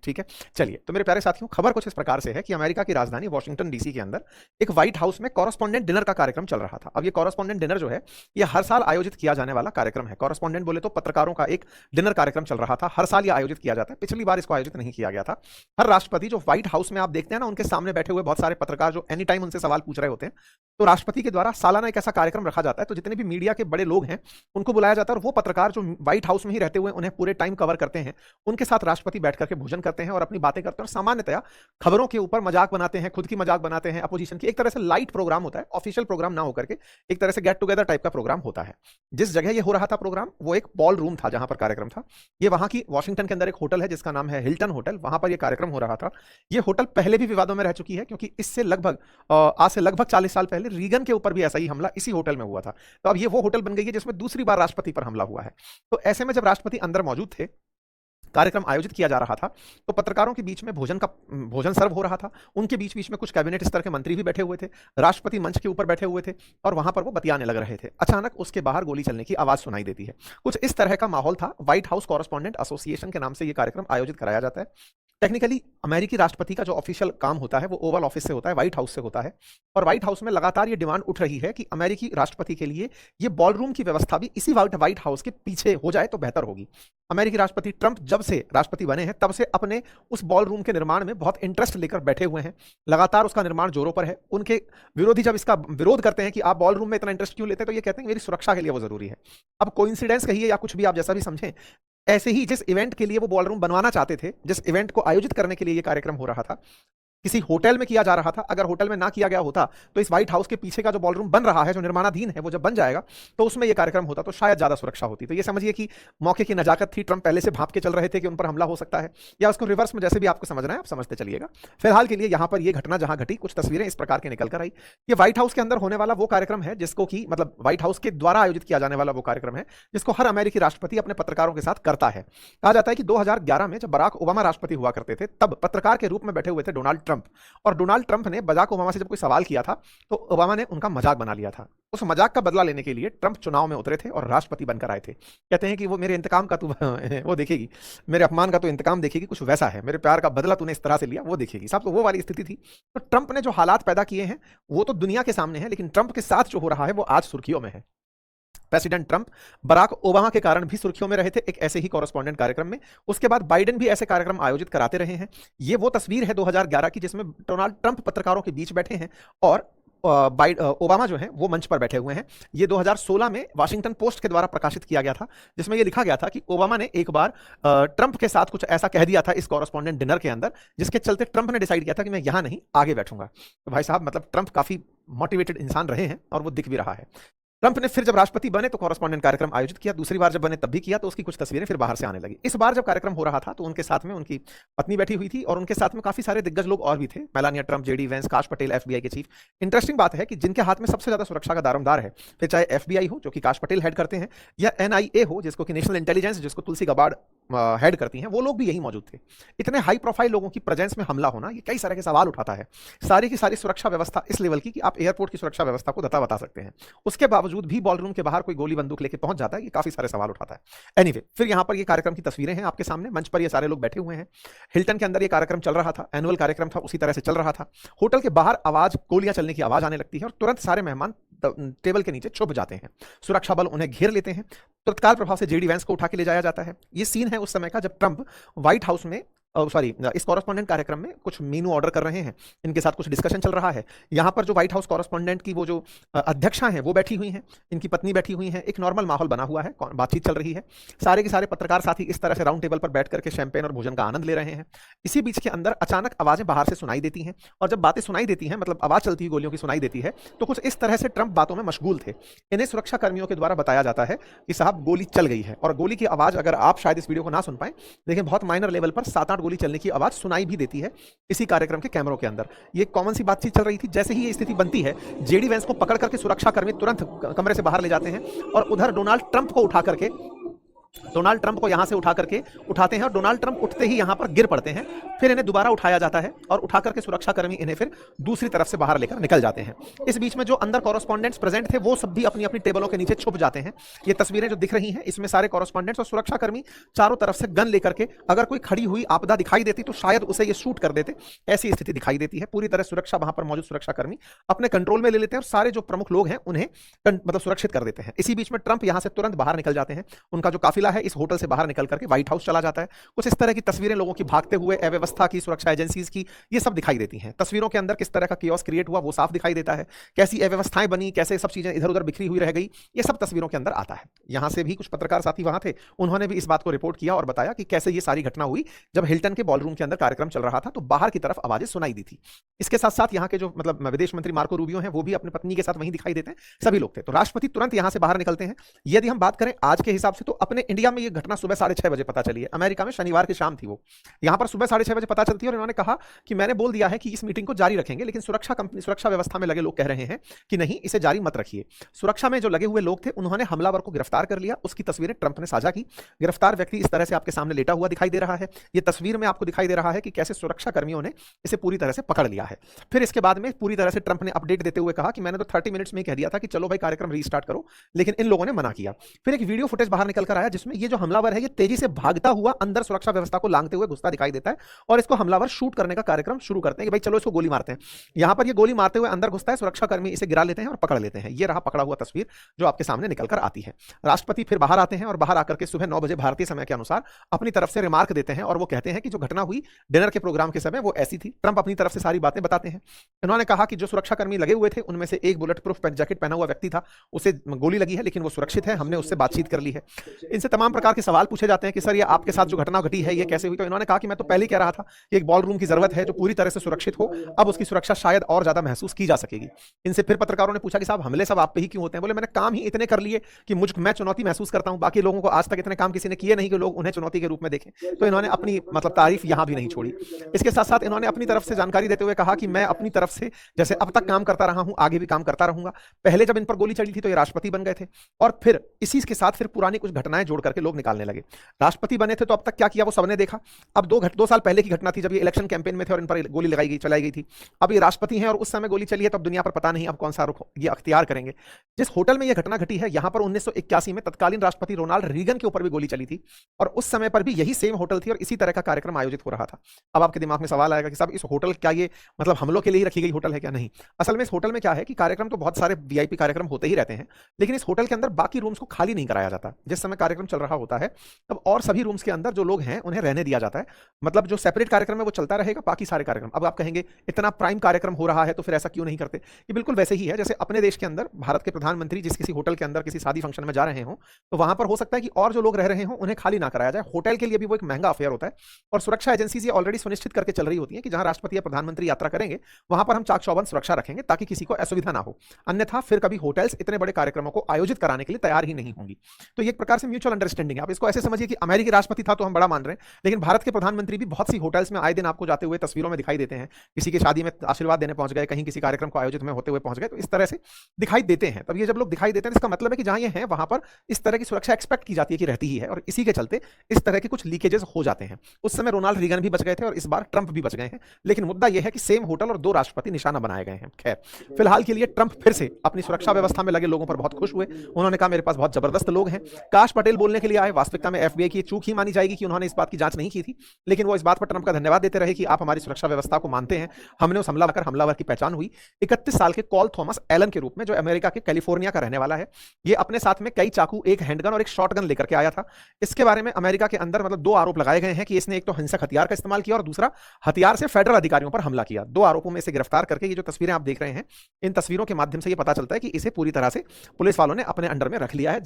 ठीक है। चलिए, तो मेरे प्यारे साथियों, खबर कुछ इस प्रकार से है कि अमेरिका की राजधानी वॉशिंगटन डीसी के अंदर एक व्हाइट हाउस में कॉरेस्पॉन्डेंट डिनर का कार्यक्रम चल रहा था। अब ये कॉरेस्पॉन्डेंट डिनर जो है, ये हर साल आयोजित किया जाने वाला कार्यक्रम है। कॉरेस्पॉन्डेंट बोले तो पत्रकारों का एक डिनर कार्यक्रम चल रहा था। हर साल ये आयोजित किया जाता है, पिछली बार इसको आयोजित नहीं किया गया था। हर राष्ट्रपति जो व्हाइट हाउस में आप देखते हैं ना, उनके सामने बैठे हुए बहुत सारे पत्रकार जो एनी टाइम उनसे सवाल पूछ रहे होते हैं, तो राष्ट्रपति के द्वारा सालाना एक ऐसा कार्यक्रम रखा जाता है। तो जितने भी मीडिया के बड़े लोग हैं उनको बुलाया जाता है, और वो पत्रकार जो व्हाइट हाउस में ही रहते हुए उन्हें पूरे टाइम कवर करते हैं, उनके साथ राष्ट्रपति बैठ करके भोजन करते हैं और अपनी बातें करते हैं, और सामान्यतया खबरों के ऊपर मजाक बनाते हैं, खुद की मजाक बनाते हैं, अपोजिशन की। एक तरह से लाइट प्रोग्राम होता है, ऑफिशियल प्रोग्राम ना होकर के एक तरह से गेट टुगेदर टाइप का प्रोग्राम होता है। जिस जगह ये हो रहा था प्रोग्राम, वो एक बॉल रूम था जहां पर कार्यक्रम था। ये वहां की वॉशिंगटन के अंदर एक होटल है जिसका नाम है हिल्टन होटल, वहां पर यह कार्यक्रम हो रहा था। ये होटल पहले भी विवादों में रह चुकी है, क्योंकि इससे लगभग आज से लगभग 40 साल पहले रीगन के ऊपर भी ऐसा ही हमला इसी होटल में हुआ था। तो अब ये वो होटल बन गई है जिसमें दूसरी बार राष्ट्रपति पर हमला हुआ है। तो ऐसे में जब राष्ट्रपति अंदर मौजूद थे, कार्यक्रम आयोजित किया जा रहा था, तो पत्रकारों के बीच में भोजन सर्व हो रहा था। उनके बीच बीच में कुछ कैबिनेट स्तर के मंत्री भी बैठे हुए थे, राष्ट्रपति मंच के ऊपर बैठे हुए थे, और वहां पर वो बतियाने लग रहे थे। अचानक उसके बाहर गोली चलने की आवाज सुनाई देती है। कुछ इस तरह का माहौल था। व्हाइट हाउस कॉरेस्पॉन्डेंट एसोसिएशन के नाम से यह कार्यक्रम आयोजित कराया जाता है। टेक्निकली अमेरिकी राष्ट्रपति का जो ऑफिशियल काम होता है वो ओवल ऑफिस से होता है, व्हाइट हाउस से होता है। और व्हाइट हाउस में लगातार ये डिमांड उठ रही है कि अमेरिकी राष्ट्रपति के लिए ये बॉल रूम की व्यवस्था भी इसी व्हाइट हाउस के पीछे हो जाए तो बेहतर होगी। अमेरिकी राष्ट्रपति ट्रंप जब से राष्ट्रपति बने हैं, तब से अपने उस बॉल रूम के निर्माण में बहुत इंटरेस्ट लेकर बैठे हुए हैं। लगातार उसका निर्माण जोरों पर है। उनके विरोधी जब इसका विरोध करते हैं कि आप बॉल रूम में इतना इंटरेस्ट क्यों लेते हैं, तो ये कहते हैं मेरी सुरक्षा के लिए वो जरूरी है। अब कोइंसिडेंस कहिए या कुछ भी आप जैसा भी समझें, ऐसे ही जिस इवेंट के लिए वो बॉल रूम बनवाना चाहते थे, जिस इवेंट को आयोजित करने के लिए ये कार्यक्रम हो रहा था, किसी होटल में किया जा रहा था। अगर होटल में ना किया गया होता, तो इस व्हाइट हाउस के पीछे का जो बॉल रूम बन रहा है, जो निर्माणाधीन है, वो जब बन जाएगा तो उसमें यह कार्यक्रम होता तो शायद ज्यादा सुरक्षा होती। तो ये समझिए कि मौके की नजाकत थी। ट्रंप पहले से भांप के चल रहे थे कि उन पर हमला हो सकता है, या उसको रिवर्स में जैसे भी आपको समझना है आप समझते चलिएगा। फिलहाल के लिए यहां पर यह घटना जहां घटी, कुछ तस्वीरें इस प्रकार की निकल कर आई। ये व्हाइट हाउस के अंदर होने वाला वो कार्यक्रम है जिसको कि मतलब व्हाइट हाउस के द्वारा आयोजित किया जाने वाला वो कार्यक्रम है जिसको हर अमेरिकी राष्ट्रपति अपने पत्रकारों के साथ करता है। कहा जाता है कि 2011 में जब बराक ओबामा राष्ट्रपति हुआ करते थे, तब पत्रकार के रूप में बैठे हुए थे डोनाल्ड ट्रंप, और डोनाल्ड ट्रंप ने बराक ओबामा से जब कोई सवाल किया था, तो ओबामा ने उनका मजाक बना लिया था। उस मजाक का बदला लेने के लिए ट्रंप चुनाव में उतरे थे और राष्ट्रपति बनकर आए थे। कहते हैं कि वो मेरे इंतकाम का तू वो देखेगी, मेरे अपमान का तो इंतकाम देखेगी, कुछ वैसा है, मेरे प्यार का बदला तूने इस तरह से लिया वो देखेगी। साहब, तो वो वाली स्थिति थी। तो ट्रंप ने जो हालात पैदा किए हैं वो तो दुनिया के सामने है, लेकिन ट्रंप के साथ जो हो रहा है वो आज सुर्खियों में है। प्रेसिडेंट ट्रंप बराक ओबामा के कारण भी सुर्खियों में रहे थे एक ऐसे ही कॉरेस्पॉन्डेंट कार्यक्रम में। उसके बाद बाइडेन भी ऐसे कार्यक्रम आयोजित कराते रहे हैं। ये वो तस्वीर है 2011 की जिसमें डोनाल्ड ट्रंप पत्रकारों के बीच बैठे हैं और ओबामा जो है वो मंच पर बैठे हुए हैं। ये 2016 में वाशिंगटन पोस्ट के द्वारा प्रकाशित किया गया था, जिसमें ये लिखा गया था कि ओबामा ने एक बार ट्रंप के साथ कुछ ऐसा कह दिया था इस कॉरेस्पॉन्डेंट डिनर के अंदर, जिसके चलते ट्रंप ने डिसाइड किया था कि मैं यहां नहीं आगे बैठूंगा। तो भाई साहब, मतलब ट्रंप काफी मोटिवेटेड इंसान रहे हैं और वो दिख भी रहा है। ट्रंप ने फिर जब राष्ट्रपति बने तो कॉरेस्पॉन्डेंट कार्यक्रम आयोजित किया, दूसरी बार जब बने तब भी किया, तो उसकी कुछ तस्वीरें फिर बाहर से आने लगी। इस बार जब कार्यक्रम हो रहा था तो उनके साथ में उनकी पत्नी बैठी हुई थी और उनके साथ में काफी सारे दिग्गज लोग और भी थे। मेलानिया ट्रंप, जेडी वेंस, काश पटेल, एफबीआई के चीफ। इंटरेस्टिंग बात है कि जिनके हाथ में सबसे ज्यादा सुरक्षा का दारोमदार है, फिर चाहे एफबीआई हो जो कि काश पटेल हेड करते हैं, या एनआईए हो जिसको कि नेशनल इंटेलिजेंस जिसको तुलसी गबार्ड हेड करती हैं, वो लोग भी यही मौजूद थे। इतने हाई प्रोफाइल लोगों की प्रेजेंस में हमला होना ये कई सारे के सवाल उठाता है। सारी की सारी सुरक्षा व्यवस्था इस लेवल की कि आप एयरपोर्ट की सुरक्षा व्यवस्था को दता बता सकते हैं, उसके बावजूद भी बॉल रूम के बाहर कोई गोली बंदूक लेके पहुंच जाता है, ये काफी सारे सवाल उठाता है। एनीवे, फिर यहां पर ये कार्यक्रम की तस्वीरें हैं आपके सामने। मंच पर ये सारे लोग बैठे हुए हैं। हिल्टन के अंदर ये कार्यक्रम चल रहा था, एनुअल कार्यक्रम था, उसी तरह से चल रहा था। होटल के बाहर आवाज, गोलियां चलने की आवाज आने लगती है और तुरंत सारे मेहमान टेबल के नीचे छुप जाते हैं। सुरक्षा बल उन्हें घेर लेते हैं। तत्काल प्रभाव से जेडी वेंस को उठा के ले जाया जाता है। ये सीन है उस समय का जब ट्रंप व्हाइट हाउस में इस कॉरेस्पॉन्डेंट कार्यक्रम में कुछ मेनू ऑर्डर कर रहे हैं, इनके साथ कुछ डिस्कशन चल रहा है। यहाँ पर जो व्हाइट हाउस कॉरेस्पॉन्डेंट की वो जो अध्यक्षा हैं वो बैठी हुई हैं, इनकी पत्नी बैठी हुई हैं। एक नॉर्मल माहौल बना हुआ है, बातचीत चल रही है। सारे के सारे पत्रकार साथी इस तरह से राउंड टेबल पर बैठ करके शैंपेन और भोजन का आनंद ले रहे हैं। इसी बीच के अंदर अचानक आवाजें बाहर से सुनाई देती हैं, और जब बातें सुनाई देती हैं, मतलब आवाज चलती हुई गोलियों की सुनाई देती है, तो कुछ इस तरह से ट्रंप बातों में मशगूल थे। इन्हें सुरक्षा कर्मियों के द्वारा बताया जाता है कि साहब गोली चल गई है, और गोली की आवाज अगर आप शायद इस वीडियो को ना सुन पाए, लेकिन बहुत माइनर लेवल पर 7-8 गोली चलने की आवाज सुनाई भी देती है इसी कार्यक्रम के कैमरों के अंदर। ये कॉमन सी बातचीत चल रही थी। जैसे ही ये स्थिति बनती है, जेडी वेंस को पकड़ करके सुरक्षा कर्मी तुरंत कमरे से बाहर ले जाते हैं और उधर डोनाल्ड ट्रंप को उठा करके डोनाल्ड ट्रंप को यहां से उठाते हैं और डोनाल्ड ट्रंप उठते ही यहां पर गिर पड़ते हैं। फिर इन्हें दोबारा उठाया जाता है और उठा करके सुरक्षाकर्मी इन्हें फिर दूसरी तरफ से बाहर लेकर निकल जाते हैं। इस बीच में जो अंदर कॉरेस्पॉन्डेंट्स प्रेजेंट थे वो सब भी अपनी अपनी टेबलों के नीचे छुप जाते हैं। ये तस्वीरें जो दिख रही हैं इसमें सारे कॉरेस्पॉन्डेंट्स और सुरक्षाकर्मी चारों तरफ से गन लेकर के, अगर कोई खड़ी हुई आपदा दिखाई देती तो शायद उसे ये शूट कर देते, ऐसी स्थिति दिखाई देती है। पूरी तरह सुरक्षा वहां पर मौजूद सुरक्षाकर्मी अपने कंट्रोल में ले लेते हैं और सारे जो प्रमुख लोग हैं उन्हें मतलब सुरक्षित कर देते हैं। इसी बीच में ट्रंप यहां से तुरंत बाहर निकल जाते हैं। उनका जो काफिला है इस होटल से बाहर निकल करके व्हाइट हाउस चला जाता है। कुछ इस तरह की तस्वीरें लोगों की भागते हुए, अव्यवस्था की, सुरक्षा एजेंसीज की, ये सब दिखाई देती हैं। तस्वीरों के अंदर किस तरह का कियोस्क क्रिएट हुआ वो साफ दिखाई देता है। कैसी अव्यवस्थाएं बनी, कैसे सब चीजें इधर उधर बिखरी हुई रह गई, ये सब तस्वीरों के अंदर आता है। यहां से भी कुछ पत्रकार साथी वहां थे, उन्होंने भी इस बात को रिपोर्ट किया और बताया कि कैसे ये सारी घटना हुई। जब हिल्टन के बॉलरूम के अंदर कार्यक्रम चल रहा था तो बाहर की तरफ आवाजें सुनाई दी थी। इसके साथ साथ यहाँ के जो मतलब विदेश मंत्री मार्को रूबियो हैं वो भी अपनी पत्नी के साथ वहीं दिखाई देते हैं। सभी लोग थे। तो राष्ट्रपति तुरंत यहां से बाहर निकलते हैं। यदि हम बात करें आज के हिसाब से तो अपने इंडिया में ये घटना सुबह 6:30 बजे पता चली है। अमेरिका में शनिवार की शाम थी वो, यहां पर सुबह 6:30 बजे पता चलती है और इन्होंने कहा कि मैंने बोल दिया है कि इस मीटिंग को जारी रखेंगे, लेकिन सुरक्षा व्यवस्था में लगे लोग कह रहे हैं कि नहीं, इसे जारी मत रखिए। सुरक्षा में जो लगे हुए लोग थे उन्होंने हमलावर को गिरफ्तार कर लिया। उसकी तस्वीरें ट्रंप ने साझा की। गिरफ्तार व्यक्ति इस तरह से आपके सामने लेटा हुआ दिखाई दे रहा है। यह तस्वीर में आपको दिखाई दे रहा है कि कैसे सुरक्षा कर्मियों ने इसे पूरी तरह से पकड़ लिया है। फिर इसके बाद में पूरी तरह से ट्रंप ने अपडेट देते हुए कहा कि मैंने तो 30 मिनट्स में ही कह दिया था कि चलो भाई कार्यक्रम रीस्टार्ट करो, लेकिन इन लोगों ने मना किया। फिर एक वीडियो फुटेज बाहर निकल कर आया जिसमें ये जो हमलावर है ये तेजी से भागता हुआ अंदर सुरक्षा व्यवस्था को लांघते हुए घुसता दिखाई देता है और इसको हमलावर शूट करने का कार्यक्रम शुरू करते हैं कि भाई चलो इसको गोली मारते हैं। यहां पर ये गोली मारते हुए अंदर घुसता है, सुरक्षाकर्मी इसे गिरा लेते हैं और पकड़ लेते हैं। ये रहा पकड़ा हुआ तस्वीर जो आपके सामने निकल कर आती है। राष्ट्रपति फिर बाहर आते हैं और बाहर आकर के सुबह 9 बजे भारतीय समय के अनुसार अपनी तरफ से रिमार्क देते हैं और वो कहते हैं कि जो घटना हुई डिनर के प्रोग्राम के समय वो ऐसी थी। ट्रंप अपनी तरफ से सारी बातें बताते हैं। इन्होंने कहा कि जो सुरक्षाकर्मी लगे हुए थे उनमें से एक बुलेट प्रूफ जैकेट पहना हुआ व्यक्ति था, उसे गोली लगी है लेकिन वो सुरक्षित है, हमने उससे बातचीत कर ली है। इनसे तमाम प्रकार के सवाल पूछे जाते हैं कि सर ये आपके साथ जो घटना घटी है ये कैसे हुई। तो इन्होंने कहा कि मैं तो पहले ही कह रहा था कि एक बॉल रूम की जरूरत है जो पूरी तरह से सुरक्षित हो, अब उसकी सुरक्षा शायद और ज्यादा महसूस की जा सकेगी। इनसे फिर पत्रकारों ने पूछा कि साहब हमले सब आप पे ही क्यों होते हैं। बोले मैंने काम ही इतने कर लिए कि मैं चुनौती महसूस करता हूं, बाकी लोगों को आज तक इतने काम किसी ने किए नहीं कि लोग उन्हें चुनौती के रूप में देखें। तो इन्होंने अपनी मतलब तारीफ यहां भी नहीं छोड़ी। इसके साथ साथ इन्होंने अपनी तरफ से जानकारी देते हुए कहा कि मैं अपनी तरफ से जैसे अब तक काम करता रहा हूं आगे भी काम करता रहूंगा। पहले जब इन पर गोली चली थी तो ये राष्ट्रपति बन गए थे और फिर इसी के साथ फिर पुरानी कुछ घटनाएं जोड़ करके लोग निकालने लगे। राष्ट्रपति बने थे तो अब तक क्या किया वो सबने देखा। अब 2 साल पहले की घटना थी जब ये इलेक्शन कैंपेन में थे और इन पर गोली चलाई गई थी। अब ये राष्ट्रपति हैं और उस समय गोली चली है तो अब दुनिया पर पता नहीं अब कौन सा रुख ये अख्तियार करेंगे। जिस होटल में यह घटना घटी है यहां पर 1981 में तत्कालीन राष्ट्रपति रोनाल्ड रीगन के ऊपर भी गोली चली थी और उस समय पर भी यही सेम होटल थी और इसी तरह का कार्यक्रम आयोजित हो रहा था। अब आपके दिमाग में सवाल आएगा कि साहब इस होटल क्या ये मतलब हमलों के लिए ही रखी गई होटल है क्या? नहीं, असल में इस होटल में क्या है कि कार्यक्रम तो बहुत सारे वीआईपी कार्यक्रम होते ही रहते हैं, लेकिन इस होटल के अंदर बाकी रूम्स को खाली नहीं कराया जाता। जिस समय कार्यक्रम चल रहा होता है तब और सभी रूम्स के अंदर जो लोग हैं उन्हें रहने दिया जाता है। मतलब जो सेपरेट कार्यक्रम है वो चलता रहेगा, बाकी सारे कार्यक्रम। अब आप कहेंगे इतना प्राइम कार्यक्रम हो रहा है तो फिर ऐसा क्यों नहीं करते? ये बिल्कुल वैसे ही है जैसे अपने देश के अंदर भारत के प्रधानमंत्री जिस किसी होटल के अंदर किसी शादी फंक्शन में जा रहे हो तो वहां पर हो सकता है कि और जो लोग रह रहे हो उन्हें खाली ना कराया जाए। होटल के लिए भी वो एक महंगा अफेयर होता है और सुरक्षा एजेंसीज ये ऑलरेडी सुनिश्चित करके चल रही होती है कि जहां राष्ट्रपति या प्रधानमंत्री यात्रा करेंगे वहां पर हम चाक चौबंद सुरक्षा रखेंगे ताकि किसी को असुविधा ना हो। अन्यथा फिर कभी होटल्स इतने बड़े कार्यक्रमों को आयोजित कराने के लिए तैयार ही नहीं होंगी। तो ये एक प्रकार से म्यूचुअल अंडरस्टैंडिंग है। आप इसको ऐसे समझिए कि अमेरिकी राष्ट्रपति था तो हम बड़ा मान रहे हैं, लेकिन भारत के प्रधानमंत्री भी बहुत सी होटल्स में आए दिन आपको जाते हुए तस्वीरों में दिखाई देते हैं। किसी की शादी में आशीर्वाद देने पहुंच गए, कहीं किसी कार्यक्रम को आयोजित में होते हुए पहुंच गए, तो इस तरह से दिखाई देते हैं। तब ये जब लोग दिखाई देते हैं इसका मतलब है कि जहां ये हैं वहां पर इस तरह की सुरक्षा एक्सपेक्ट की जाती है कि रहती ही है और इसी के चलते इस तरह के कुछ लीकेजेस हो जाते हैं। उस समय रोनाल्ड रीगन भी बच गए थे और इस बार ट्रंप भी बच गए हैं, लेकिन मुद्दा यह है कि सेम होटल और 2 राष्ट्रपति निशाना बनाए गए हैं। खैर, फिलहाल के लिए ट्रंप फिर से अपनी सुरक्षा व्यवस्था में लगे लोगों पर बहुत खुश हुए। उन्होंने कहा मेरे पास बहुत जबरदस्त लोग हैं। काश पटेल बोलने के लिए आए, वास्तविकता में एफबीआई की चूक ही मानी जाएगी कि उन्होंने इस बात की जांच नहीं की थी, लेकिन वो इस बात पर ट्रंप का धन्यवाद देते रहे कि आप हमारी सुरक्षा व्यवस्था को मानते हैं। हमने उस हमलावर की पहचान हुई 31 साल के कॉल थॉमस एलन के रूप में, जो अमेरिका के कैलिफोर्निया का रहने वाला है। ये अपने साथ में कई चाकू, एक हैंडगन और एक शॉटगन लेकर के आया था। इसके बारे में अमेरिका के अंदर मतलब 2 आरोप लगाए गए हैं कि इसने एक तो हिंसक हथियार का इस्तेमाल किया और दूसरा हथियार से फेडरल अधिकारियों पर हमला किया। 2 आरोपों में इसे गिरफ्तार करके ये जो तस्वीरें आप देख रहे हैं इन तस्वीरों के माध्यम से ये पता चलता है कि इसे पूरी तरह से पुलिस वालों ने अपने अंडर में रख लिया है।